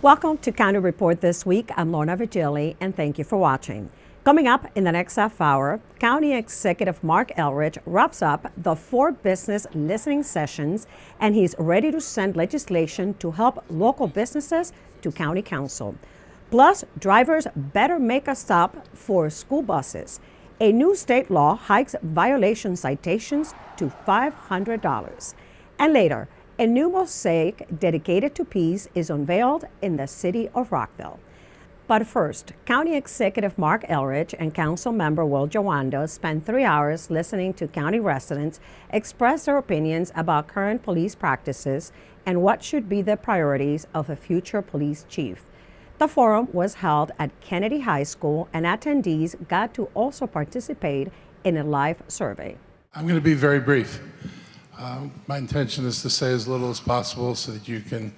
Welcome to County Report this week. I'm Lorna Virgili, and thank you for watching. Coming up in the next half hour, County Executive Marc Elrich wraps up the 4 business listening sessions, and he's ready to send legislation to help local businesses to County Council. Plus, drivers better make a stop for school buses. A new state law hikes violation citations to $500. And later, a new mosaic dedicated to peace is unveiled in the City of Rockville. But first, County Executive Marc Elrich and Councilmember Jawando spent 3 hours listening to county residents express their opinions about current police practices and what should be the priorities of a future police chief. The forum was held at Kennedy High School, and attendees got to also participate in a live survey. I'm going to be very brief. My intention is to say as little as possible so that you can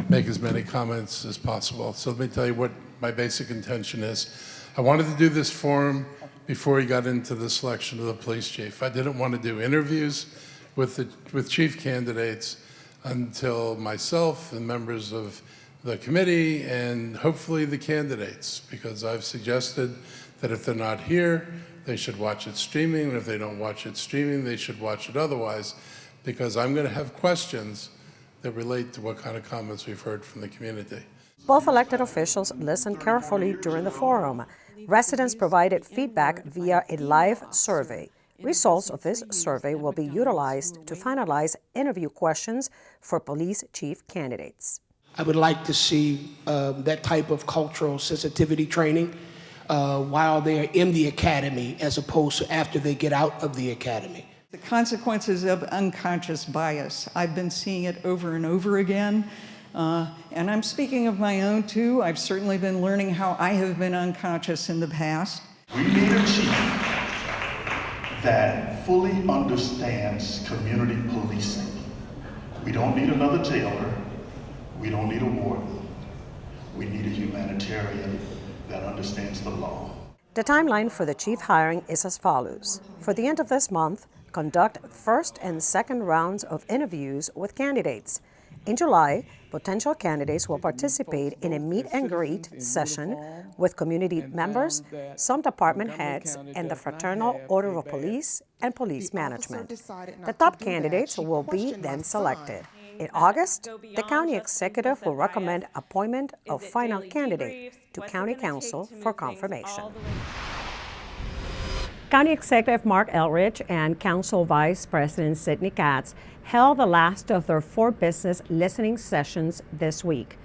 make as many comments as possible. So let me tell you what my basic intention is. I wanted to do this forum before he got into the selection of the police chief. I didn't want to do interviews with chief candidates until myself and members of the committee and hopefully the candidates, because I've suggested that if they're not here, they should watch it streaming, and if they don't watch it streaming, they should watch it otherwise, because I'm going to have questions that relate to what kind of comments we've heard from the community. Both elected officials listened carefully during the forum. Residents provided feedback via a live survey. Results of this survey will be utilized to finalize interview questions for police chief candidates. I would like to see that type of cultural sensitivity training while they are in the academy as opposed to after they get out of the academy. The consequences of unconscious bias. I've been seeing it over and over again, and I'm speaking of my own too. I've certainly been learning how I have been unconscious in the past. We need a chief that fully understands community policing. We don't need another jailer. We don't need a warden. We need a humanitarian that understands the law. The timeline for the chief hiring is as follows. For the end of this month, conduct first and second rounds of interviews with candidates. In July, potential candidates will participate in a meet and greet session with community members, some department heads, and the Fraternal Order of Police and police management. The top candidates will be then selected. In August, the county executive will recommend appointment of final candidate to county council for confirmation. County Executive Marc Elrich and Council Vice President Sidney Katz held the last of their 4 business listening sessions this week.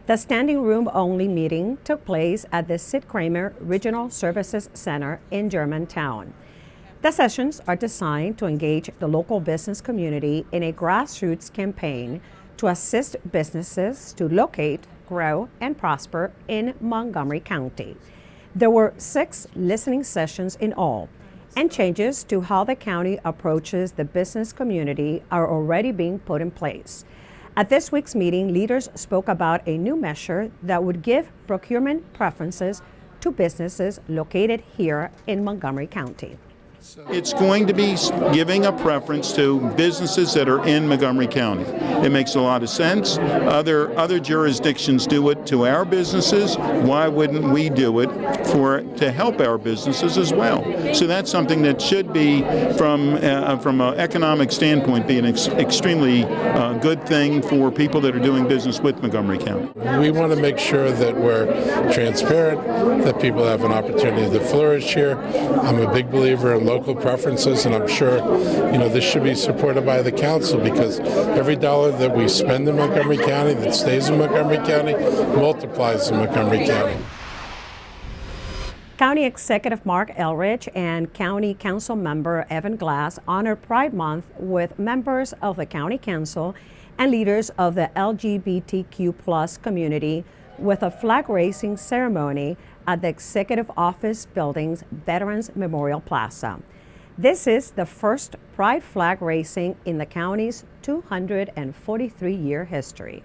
The standing room only meeting took place at the Sid Kramer Regional Services Center in Germantown. The sessions are designed to engage the local business community in a grassroots campaign to assist businesses to locate, grow, and prosper in Montgomery County. There were 6 listening sessions in all, and changes to how the county approaches the business community are already being put in place. At this week's meeting, leaders spoke about a new measure that would give procurement preferences to businesses located here in Montgomery County. It's going to be giving a preference to businesses that are in Montgomery County. It makes a lot of sense. Other jurisdictions do it to our businesses. Why wouldn't we do it to help our businesses as well? So that's something that should be, from an economic standpoint, be an extremely good thing for people that are doing business with Montgomery County. We want to make sure that we're transparent, that people have an opportunity to flourish here. I'm a big believer in local preferences, and I'm sure this should be supported by the council, because every dollar that we spend in Montgomery County that stays in Montgomery County multiplies in Montgomery County. County Executive Marc Elrich and County Councilmember Evan Glass honored Pride Month with members of the County Council and leaders of the LGBTQ+ community with a flag raising ceremony at the Executive Office Building's Veterans Memorial Plaza. This is the first Pride flag raising in the county's 243-year history.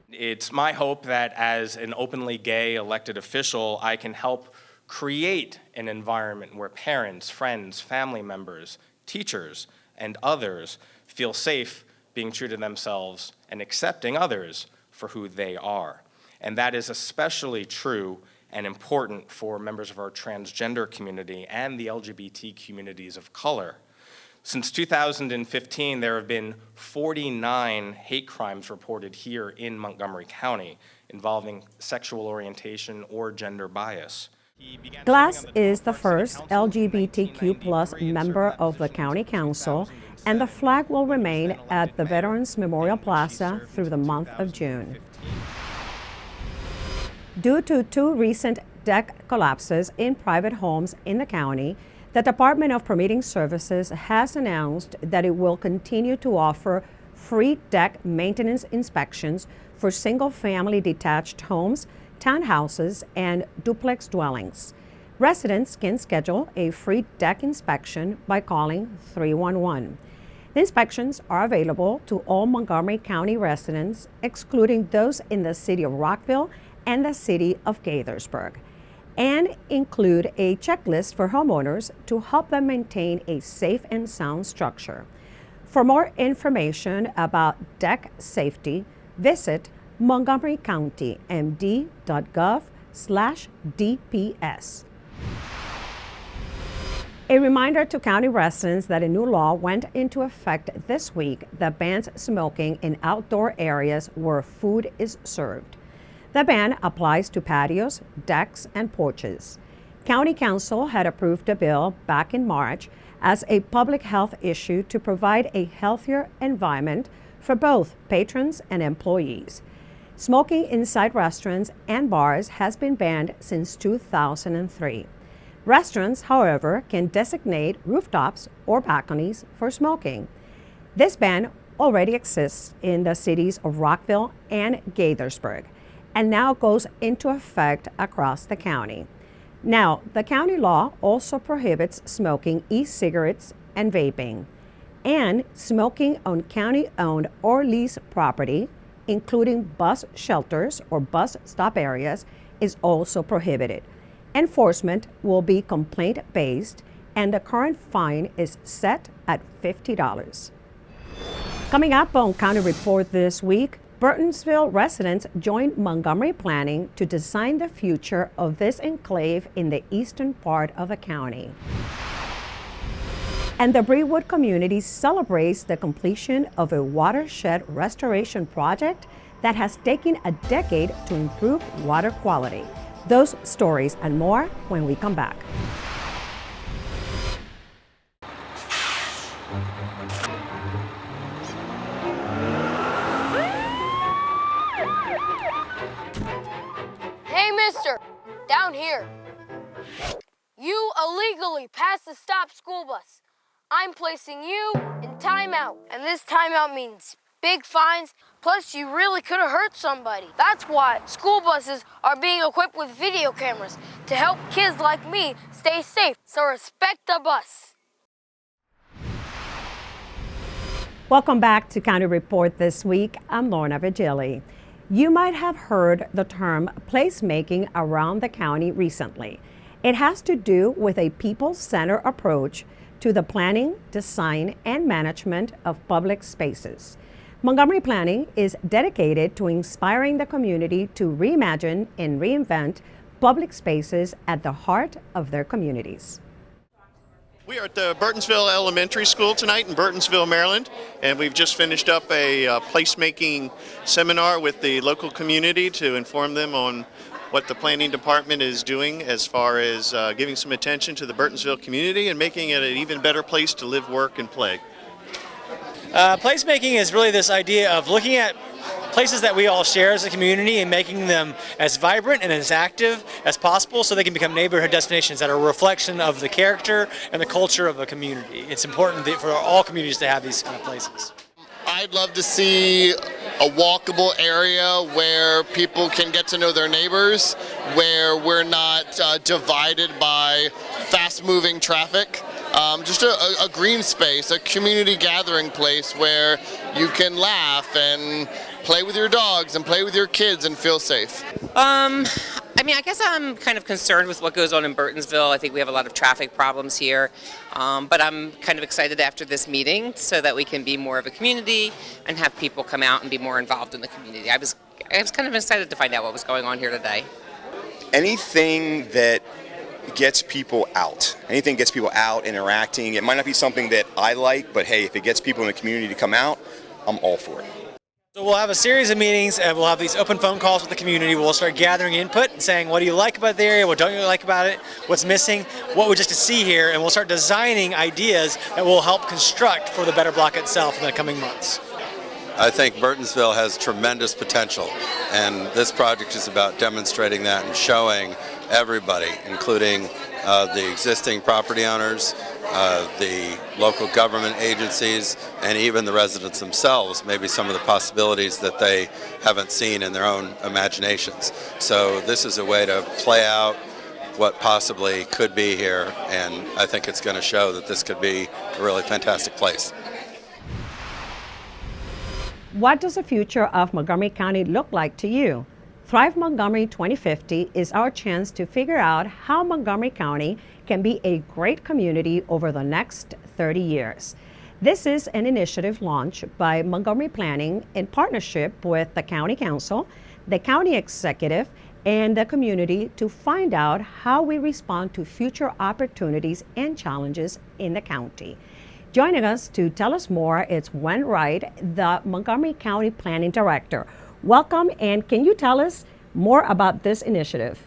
It's my hope that as an openly gay elected official, I can help create an environment where parents, friends, family members, teachers, and others feel safe being true to themselves and accepting others for who they are. And that is especially true and important for members of our transgender community and the LGBT communities of color. Since 2015, there have been 49 hate crimes reported here in Montgomery County involving sexual orientation or gender bias. Glass is the first LGBTQ plus member of the County Council, and the flag will remain at the Veterans Memorial Plaza through the month of June. Due to 2 recent deck collapses in private homes in the county, the Department of Permitting Services has announced that it will continue to offer free deck maintenance inspections for single-family detached homes, townhouses, and duplex dwellings. Residents can schedule a free deck inspection by calling 311. The inspections are available to all Montgomery County residents, excluding those in the City of Rockville and the City of Gaithersburg, and include a checklist for homeowners to help them maintain a safe and sound structure. For more information about deck safety, visit montgomerycountymd.gov/DPS. A reminder to county residents that a new law went into effect this week that bans smoking in outdoor areas where food is served. The ban applies to patios, decks, and porches. County Council had approved a bill back in March as a public health issue to provide a healthier environment for both patrons and employees. Smoking inside restaurants and bars has been banned since 2003. Restaurants, however, can designate rooftops or balconies for smoking. This ban already exists in the cities of Rockville and Gaithersburg, and now goes into effect across the county. Now, the county law also prohibits smoking e-cigarettes and vaping, and smoking on county-owned or leased property, including bus shelters or bus stop areas, is also prohibited. Enforcement will be complaint-based, and the current fine is set at $50. Coming up on County Report this week, Burtonsville residents joined Montgomery Planning to design the future of this enclave in the eastern part of the county. And the Brewood community celebrates the completion of a watershed restoration project that has taken a decade to improve water quality. Those stories and more when we come back. Hey, mister, down here. You illegally passed the stop school bus. I'm placing you in timeout, and this timeout means big fines, plus you really could have hurt somebody. That's why school buses are being equipped with video cameras to help kids like me stay safe, so respect the bus. Welcome back to County Report this week. I'm Lorna Virgili. You might have heard the term placemaking around the county recently. It has to do with a people-centered approach to the planning, design, and management of public spaces. Montgomery Planning is dedicated to inspiring the community to reimagine and reinvent public spaces at the heart of their communities. We are at the Burtonsville Elementary School tonight in Burtonsville, Maryland, and we've just finished up a placemaking seminar with the local community to inform them on what the planning department is doing as far as giving some attention to the Burtonsville community and making it an even better place to live, work, and play. Placemaking is really this idea of looking at places that we all share as a community and making them as vibrant and as active as possible so they can become neighborhood destinations that are a reflection of the character and the culture of a community. It's important for all communities to have these kind of places. I'd love to see a walkable area where people can get to know their neighbors, where we're not divided by fast-moving traffic. Just a green space, a community gathering place where you can laugh and play with your dogs and play with your kids and feel safe. I guess I'm kind of concerned with what goes on in Burtonsville. I think we have a lot of traffic problems here, but I'm kind of excited after this meeting so that we can be more of a community and have people come out and be more involved in the community. I I was kind of excited to find out what was going on here today. Anything that gets people out, interacting. It might not be something that I like, but hey, if it gets people in the community to come out, I'm all for it. So we'll have a series of meetings and we'll have these open phone calls with the community. We'll start gathering input and saying, what do you like about the area? What don't you like about it? What's missing? What would you like to see here? And we'll start designing ideas that will help construct for the Better Block itself in the coming months. I think Burtonsville has tremendous potential, and this project is about demonstrating that and showing everybody, including the existing property owners, the local government agencies, and even the residents themselves, maybe some of the possibilities that they haven't seen in their own imaginations. So this is a way to play out what possibly could be here, and I think it's going to show that this could be a really fantastic place. What does the future of Montgomery County look like to you? Thrive Montgomery 2050 is our chance to figure out how Montgomery County can be a great community over the next 30 years. This is an initiative launched by Montgomery Planning in partnership with the County Council, the County Executive, and the community to find out how we respond to future opportunities and challenges in the county. Joining us to tell us more is Wen Wright, the Montgomery County Planning Director. Welcome, and can you tell us more about this initiative?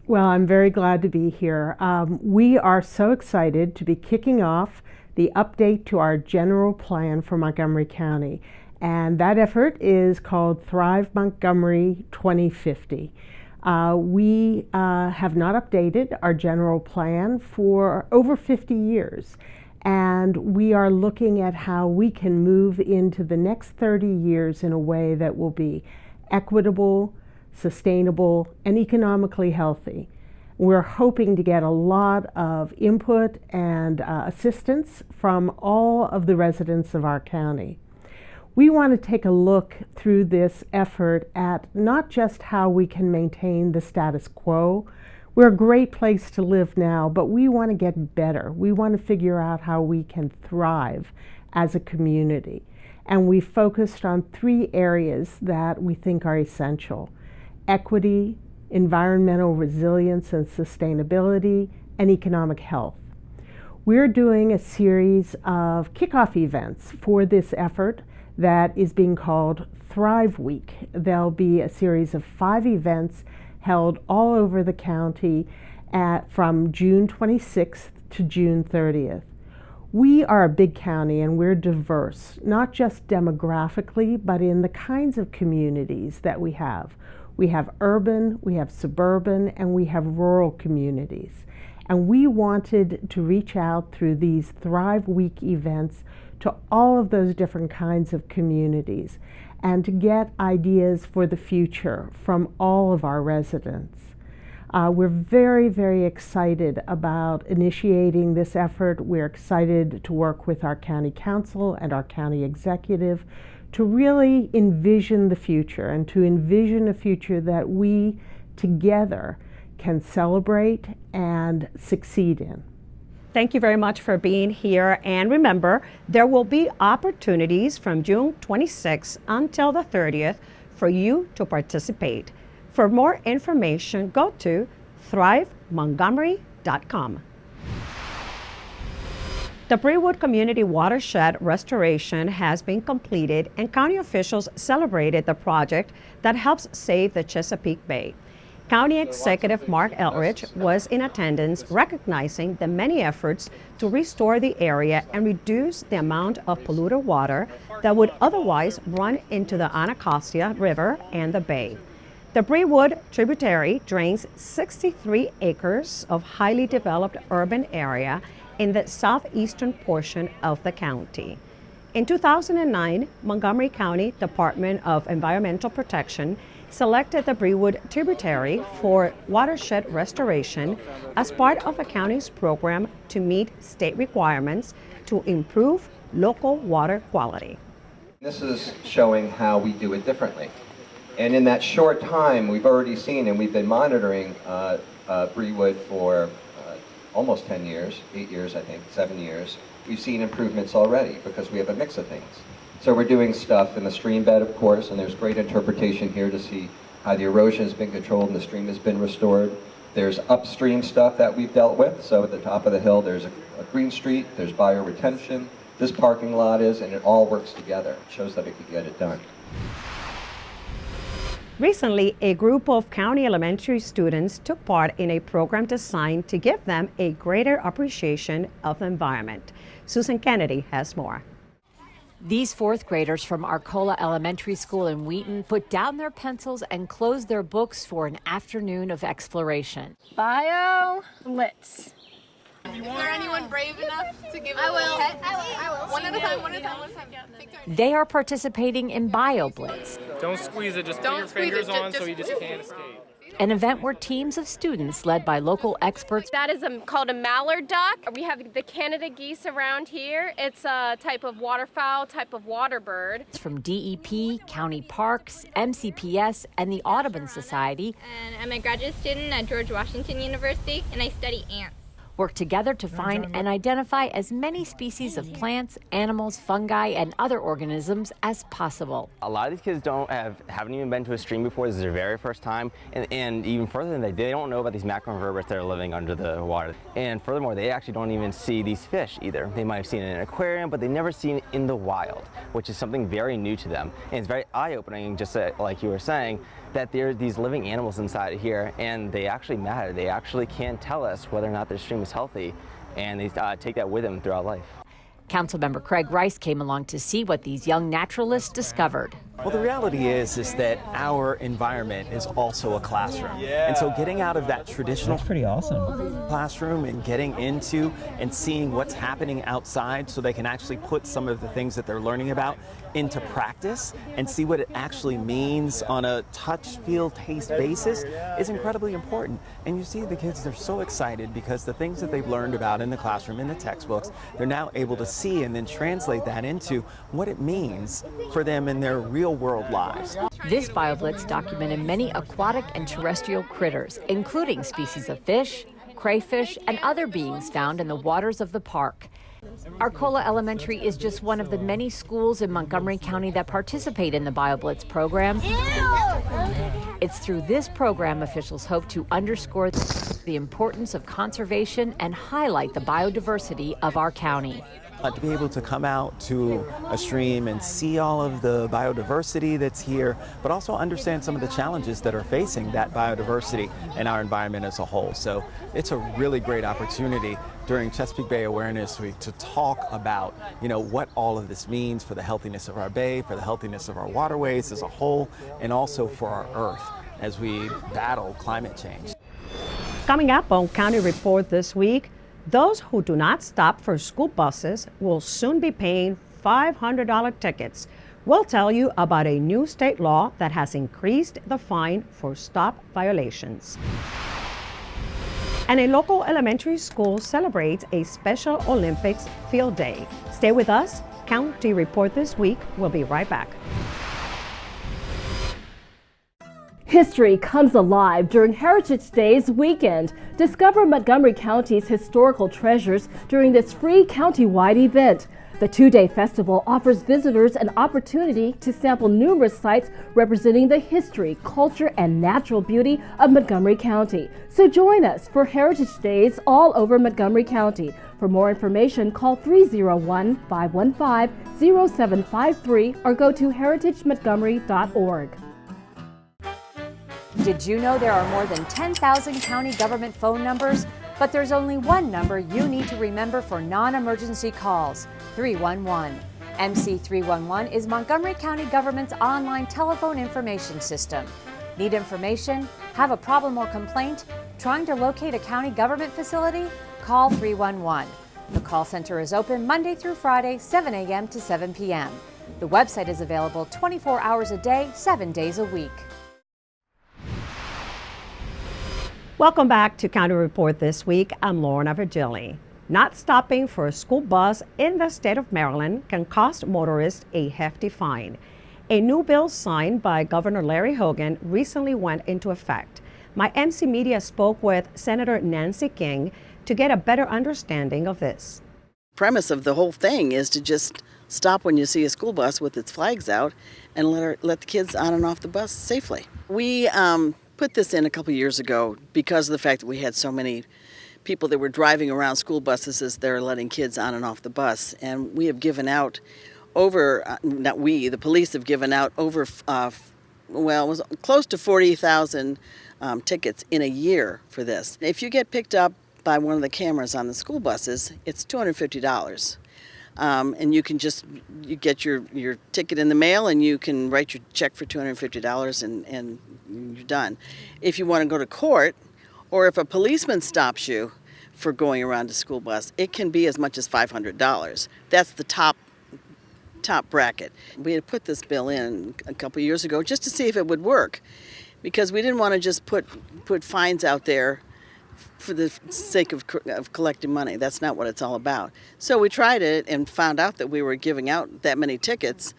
Well, I'm very glad to be here. We are so excited to be kicking off the update to our general plan for Montgomery County, and that effort is called Thrive Montgomery 2050. We have not updated our general plan for over 50 years. And we are looking at how we can move into the next 30 years in a way that will be equitable, sustainable, and economically healthy. We're hoping to get a lot of input and assistance from all of the residents of our county. We want to take a look through this effort at not just how we can maintain the status quo. We're a great place to live now, but we want to get better. We want to figure out how we can thrive as a community. And we focused on 3 areas that we think are essential: equity, environmental resilience and sustainability, and economic health. We're doing a series of kickoff events for this effort that is being called Thrive Week. There'll be a series of 5 events held all over the county from June 26th to June 30th. We are a big county and we're diverse, not just demographically, but in the kinds of communities that we have. We have urban, we have suburban, and we have rural communities. And we wanted to reach out through these Thrive Week events to all of those different kinds of communities and to get ideas for the future from all of our residents. We're very, very excited about initiating this effort. We're excited to work with our county council and our county executive to really envision the future and to envision a future that we together can celebrate and succeed in. Thank you very much for being here. And remember, there will be opportunities from June 26th until the 30th for you to participate. For more information, go to thrivemontgomery.com. The Brewood Community Watershed restoration has been completed, and county officials celebrated the project that helps save the Chesapeake Bay. County Executive Marc Elrich was in attendance, recognizing the many efforts to restore the area and reduce the amount of polluted water that would otherwise run into the Anacostia River and the bay. The Brewood tributary drains 63 acres of highly developed urban area in the southeastern portion of the county. In 2009, Montgomery County Department of Environmental Protection selected the Brewood tributary for watershed restoration as part of the county's program to meet state requirements to improve local water quality. This is showing how we do it differently. And in that short time, we've already seen, and we've been monitoring Brewood for almost 10 years, 8 years, I think, 7 years. We've seen improvements already because we have a mix of things. So we're doing stuff in the stream bed, of course, and there's great interpretation here to see how the erosion has been controlled and the stream has been restored. There's upstream stuff that we've dealt with. So at the top of the hill, there's a green street, there's bioretention, this parking lot is, and it all works together. It shows that it could get it done. Recently, a group of county elementary students took part in a program designed to give them a greater appreciation of the environment. Susan Kennedy has more. These fourth graders from Arcola Elementary School in Wheaton put down their pencils and closed their books for an afternoon of exploration. Blitz. Is there anyone brave enough to give I will. I will. One at a time, one at a time, one at a time. They are participating in BioBlitz, Don't squeeze it, just put your fingers on so you just can't escape. an event where teams of students led by local experts. That is called a mallard duck. We have the Canada geese around here. It's a type of waterfowl, type of water bird. From DEP, county parks, MCPS, and the Audubon Society And I'm a graduate student at George Washington University, and I study ants. work together to find and identify as many species of plants, animals, fungi, and other organisms as possible. A lot of these kids haven't even been to a stream before. This is their very first time, and even further than that, they don't know about these macroinvertebrates that are living under the water. And furthermore, they actually don't even see these fish either. They might have seen it in an aquarium, but they've never seen it in the wild, which is something very new to them. And it's very eye-opening, just like you were saying, that there are these living animals inside of here, and they actually matter. They actually can tell us whether or not their stream is healthy, and they take that with them throughout life. Councilmember Craig Rice came along to see what these young naturalists discovered. Well, the reality is that our environment is also a classroom. And so getting out of that traditional classroom and getting into and seeing what's happening outside so they can actually put some of the things that they're learning about into practice and see what it actually means on a touch, feel, taste basis is incredibly important. And you see the kids, they're so excited because the things that they've learned about in the classroom, in the textbooks, they're now able to see and then translate that into what it means for them in their real world lives. This BioBlitz documented many aquatic and terrestrial critters, including species of fish, crayfish, and other beings found in the waters of the park. Arcola Elementary is just one of the many schools in Montgomery County that participate in the BioBlitz program. It's through this program officials hope to underscore the importance of conservation and highlight the biodiversity of our county. To be able to come out to a stream and see all of the biodiversity that's here, but also understand some of the challenges that are facing that biodiversity and our environment as a whole. So it's a really great opportunity during Chesapeake Bay Awareness Week to talk about, what all of this means for the healthiness of our bay, for the healthiness of our waterways as a whole, and also for our earth as we battle climate change. Coming up on County Report this week, those who do not stop for school buses will soon be paying $500 tickets. We'll tell you about a new state law that has increased the fine for stop violations. And a local elementary school celebrates a Special Olympics field day. Stay with us. County Report this week. We'll be right back. History comes alive during Heritage Days weekend. Discover Montgomery County's historical treasures during this free county-wide event. The two-day festival offers visitors an opportunity to sample numerous sites representing the history, culture, and natural beauty of Montgomery County. So join us for Heritage Days all over Montgomery County. For more information, call 301-515-0753 or go to heritagemontgomery.org. Did you know there are more than 10,000 county government phone numbers? But there's only one number you need to remember for non-emergency calls, 311. MC 311 is Montgomery County government's online telephone information system. Need information? Have a problem or complaint? Trying to locate a county government facility? Call 311. The call center is open Monday through Friday, 7 a.m. to 7 p.m. The website is available 24 hours a day, 7 days a week. Welcome back to County Report this week. I'm Lorna Virgili. Not stopping for a school bus in the state of Maryland can cost motorists a hefty fine. A new bill signed by Governor Larry Hogan recently went into effect. My MC Media spoke with Senator Nancy King to get a better understanding of this. Premise of the whole thing is to just stop when you see a school bus with its flags out and let the kids on and off the bus safely. We put this in a couple years ago because of the fact that we had so many people that were driving around school buses as they're letting kids on and off the bus. And we have given out the police have given out over, it was close to 40,000 tickets in a year for this. If you get picked up by one of the cameras on the school buses, it's $250. And you get your ticket in the mail and you can write your check for $250 and you're done. If you want to go to court, or if a policeman stops you for going around a school bus, it can be as much as $500. That's the top bracket. We had put this bill in a couple of years ago just to see if it would work, because we didn't want to just put fines out there for the sake of collecting money. That's not what it's all about. So we tried it and found out that we were giving out that many tickets,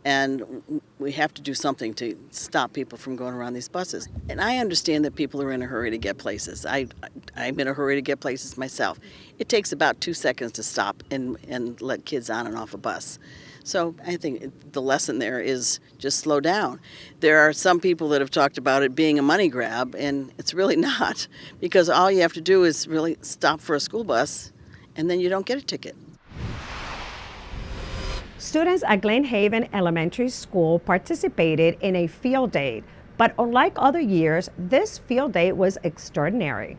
and we have to do something to stop people from going around these buses. And I understand that people are in a hurry to get places. I'm in a hurry to get places myself. It takes about 2 seconds to stop and let kids on and off a bus. So I think the lesson there is just slow down. There are some people that have talked about it being a money grab, and it's really not, because all you have to do is really stop for a school bus, and then you don't get a ticket. Students at Glen Haven Elementary School participated in a field day, but unlike other years, this field day was extraordinary.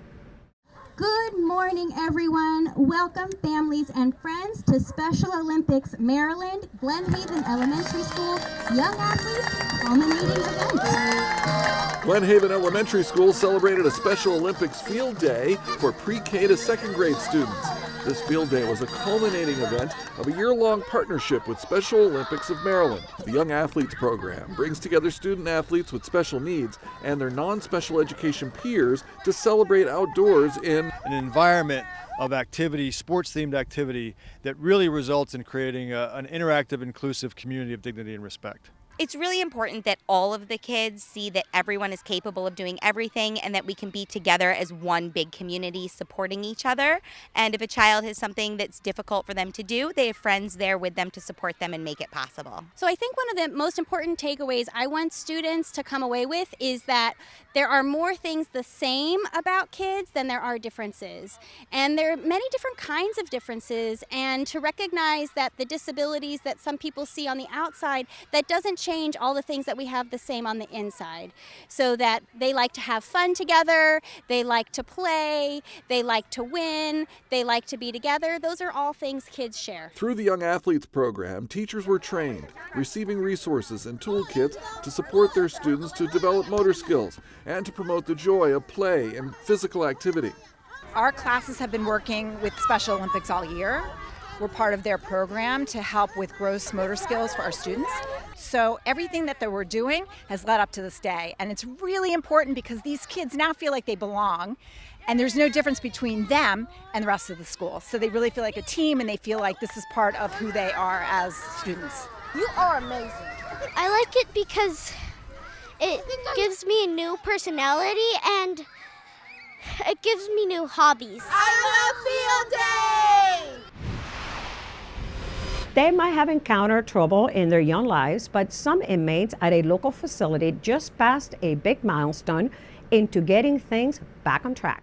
Good morning, everyone. Welcome, families and friends, to Special Olympics Maryland, Glen Haven Elementary School Young Athletes Culminating Event. Glen Haven Elementary School celebrated a Special Olympics field day for pre-K to second grade students. This field day was a culminating event of a year-long partnership with Special Olympics of Maryland. The Young Athletes program brings together student athletes with special needs and their non-special education peers to celebrate outdoors in an environment of activity, sports-themed activity, that really results in creating an interactive, inclusive community of dignity and respect. It's really important that all of the kids see that everyone is capable of doing everything and that we can be together as one big community supporting each other. And if a child has something that's difficult for them to do, they have friends there with them to support them and make it possible. So I think one of the most important takeaways I want students to come away with is that there are more things the same about kids than there are differences. And there are many different kinds of differences, and to recognize that the disabilities that some people see on the outside, that doesn't change all the things that we have the same on the inside. So that they like to have fun together, they like to play, they like to win, they like to be together. Those are all things kids share. Through the Young Athletes program, teachers were trained, receiving resources and toolkits to support their students to develop motor skills and to promote the joy of play and physical activity. Our classes have been working with Special Olympics all year. We're part of their program to help with gross motor skills for our students. So everything that we're doing has led up to this day. And it's really important because these kids now feel like they belong, and there's no difference between them and the rest of the school. So they really feel like a team, and they feel like this is part of who they are as students. You are amazing. I like it because it gives me a new personality and it gives me new hobbies. I love field day! They might have encountered trouble in their young lives, but some inmates at a local facility just passed a big milestone into getting things back on track.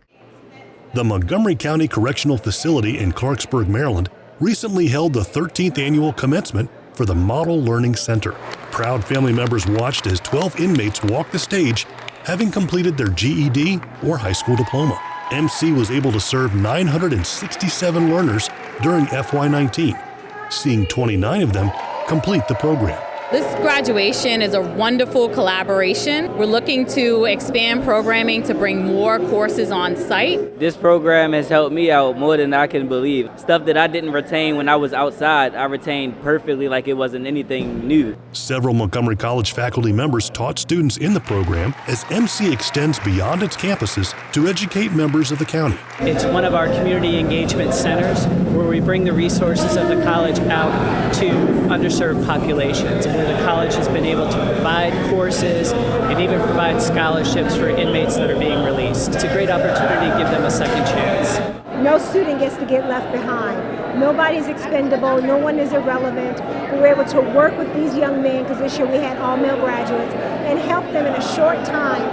The Montgomery County Correctional Facility in Clarksburg, Maryland, recently held the 13th annual commencement for the Model Learning Center. Proud family members watched as 12 inmates walked the stage, having completed their GED or high school diploma. MC was able to serve 967 learners during FY19, seeing 29 of them complete the program. This graduation is a wonderful collaboration. We're looking to expand programming to bring more courses on site. This program has helped me out more than I can believe. Stuff that I didn't retain when I was outside, I retained perfectly like it wasn't anything new. Several Montgomery College faculty members taught students in the program as MC extends beyond its campuses to educate members of the county. It's one of our community engagement centers where we bring the resources of the college out to underserved populations, where the college has been able to provide courses and even provide scholarships for inmates that are being released. It's a great opportunity to give them a second chance. No student gets to get left behind. Nobody's expendable, no one is irrelevant. We were able to work with these young men, because this year we had all male graduates, and help them in a short time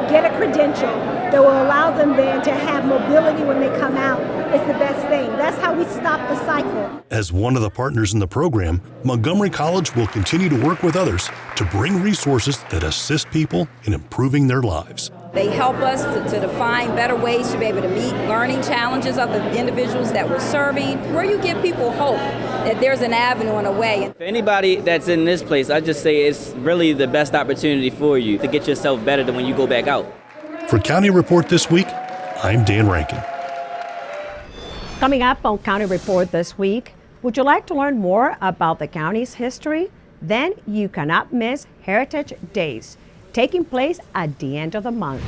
get a credential that will allow them then to have mobility when they come out. It's the best thing. That's how we stop the cycle. As one of the partners in the program, Montgomery College will continue to work with others to bring resources that assist people in improving their lives. They help us to define better ways to be able to meet learning challenges of the individuals that we're serving, where you give people hope that there's an avenue and a way. For anybody that's in this place, I just say it's really the best opportunity for you to get yourself better than when you go back out. For County Report This Week, I'm Dan Rankin. Coming up on County Report this week, would you like to learn more about the county's history? Then you cannot miss Heritage Days, taking place at the end of the month.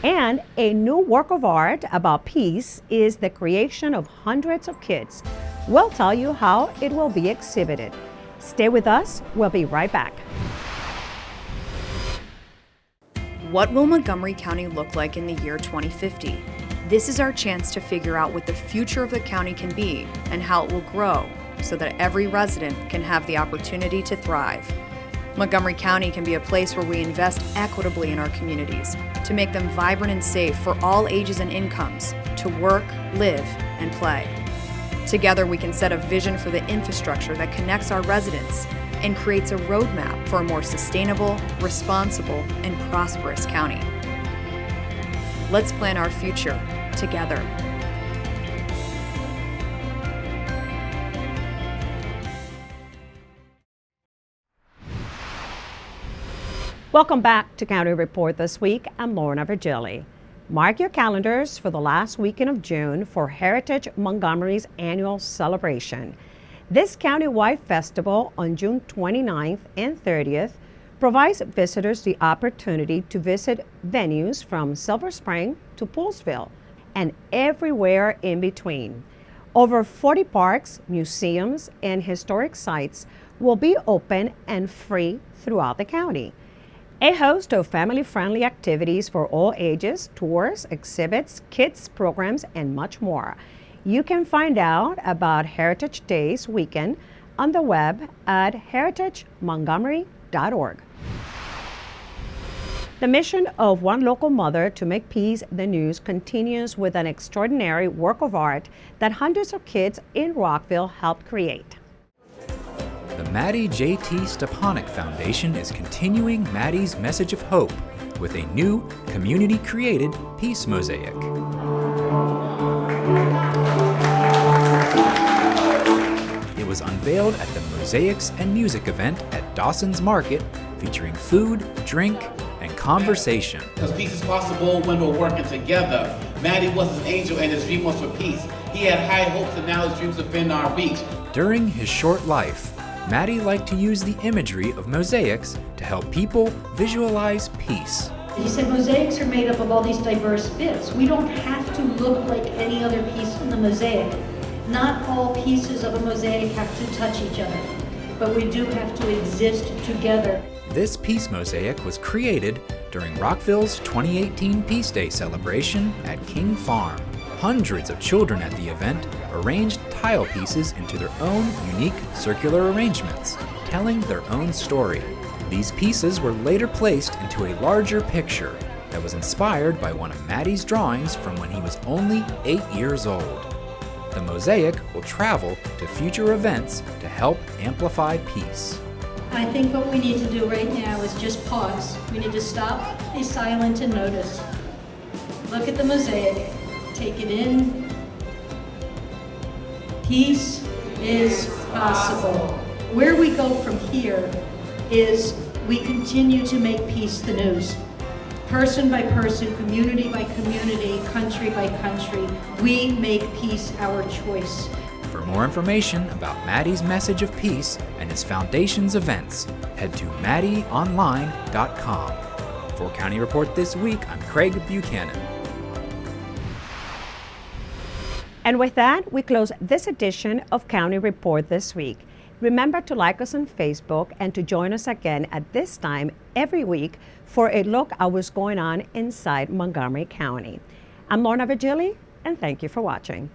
And a new work of art about peace is the creation of hundreds of kids. We'll tell you how it will be exhibited. Stay with us, we'll be right back. What will Montgomery County look like in the year 2050? This is our chance to figure out what the future of the county can be and how it will grow so that every resident can have the opportunity to thrive. Montgomery County can be a place where we invest equitably in our communities to make them vibrant and safe for all ages and incomes to work, live, and play. Together we can set a vision for the infrastructure that connects our residents and creates a roadmap for a more sustainable, responsible, and prosperous county. Let's plan our future together. Welcome back to County Report This Week. I'm Lorna Virgili. Mark your calendars for the last weekend of June for Heritage Montgomery's annual celebration. This countywide festival on June 29th and 30th provides visitors the opportunity to visit venues from Silver Spring to Poolsville and everywhere in between. Over 40 parks, museums, and historic sites will be open and free throughout the county. A host of family-friendly activities for all ages, tours, exhibits, kids programs, and much more. You can find out about Heritage Days weekend on the web at heritagemontgomery.org. The mission of one local mother to make peace the news continues with an extraordinary work of art that hundreds of kids in Rockville helped create. The Maddie J.T. Stepanek Foundation is continuing Maddie's message of hope with a new community-created Peace Mosaic. It was unveiled at the Mosaics and Music event at Dawson's Market, featuring food, drink, and conversation. Because peace is possible when we're working together. Maddie was an angel and his dream was for peace. He had high hopes and now his dreams have been our reach. During his short life, Maddie liked to use the imagery of mosaics to help people visualize peace. He said mosaics are made up of all these diverse bits. We don't have to look like any other piece in the mosaic. Not all pieces of a mosaic have to touch each other, but we do have to exist together. This Peace Mosaic was created during Rockville's 2018 Peace Day celebration at King Farm. Hundreds of children at the event arranged tile pieces into their own unique circular arrangements, telling their own story. These pieces were later placed into a larger picture that was inspired by one of Maddie's drawings from when he was only 8 years old. The mosaic will travel to future events to help amplify peace. I think what we need to do right now is just pause. We need to stop, be silent, and notice. Look at the mosaic. Take it in. Peace is possible. Where we go from here is we continue to make peace the news. Person by person, community by community, country by country, we make peace our choice. For more information about Maddie's message of peace and his foundation's events, head to maddieonline.com. For County Report This Week, I'm Craig Buchanan. And with that, we close this edition of County Report This Week. Remember to like us on Facebook and to join us again at this time every week for a look at what's going on inside Montgomery County. I'm Lorna Virgili, and thank you for watching.